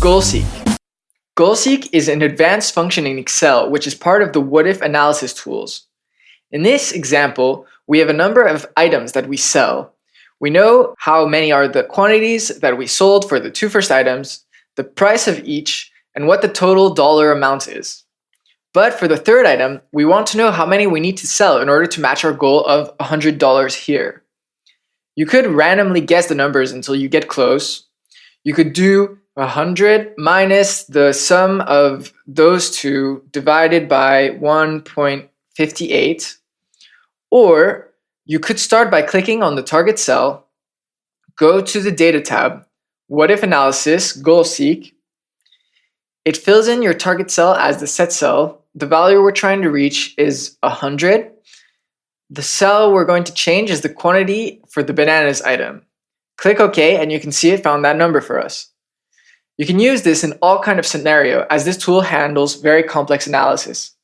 Goal Seek. Goal Seek is an advanced function in Excel which is part of the what-if analysis tools. In this example, we have a number of items that we sell. We know how many are the quantities that we sold for the two first items, the price of each, and what the total dollar amount is. But for the third item, we want to know how many we need to sell in order to match our goal of $100 here. You could randomly guess the numbers until you get close. You could do 100 minus the sum of those two divided by 1.58. Or you could start by clicking on the target cell, go to the Data tab, What If Analysis, Goal Seek. It fills in your target cell as the set cell. The value we're trying to reach is 100. The cell we're going to change is the quantity for the bananas item. Click OK and you can see it found that number for us. You can use this in all kind of scenario as this tool handles very complex analysis.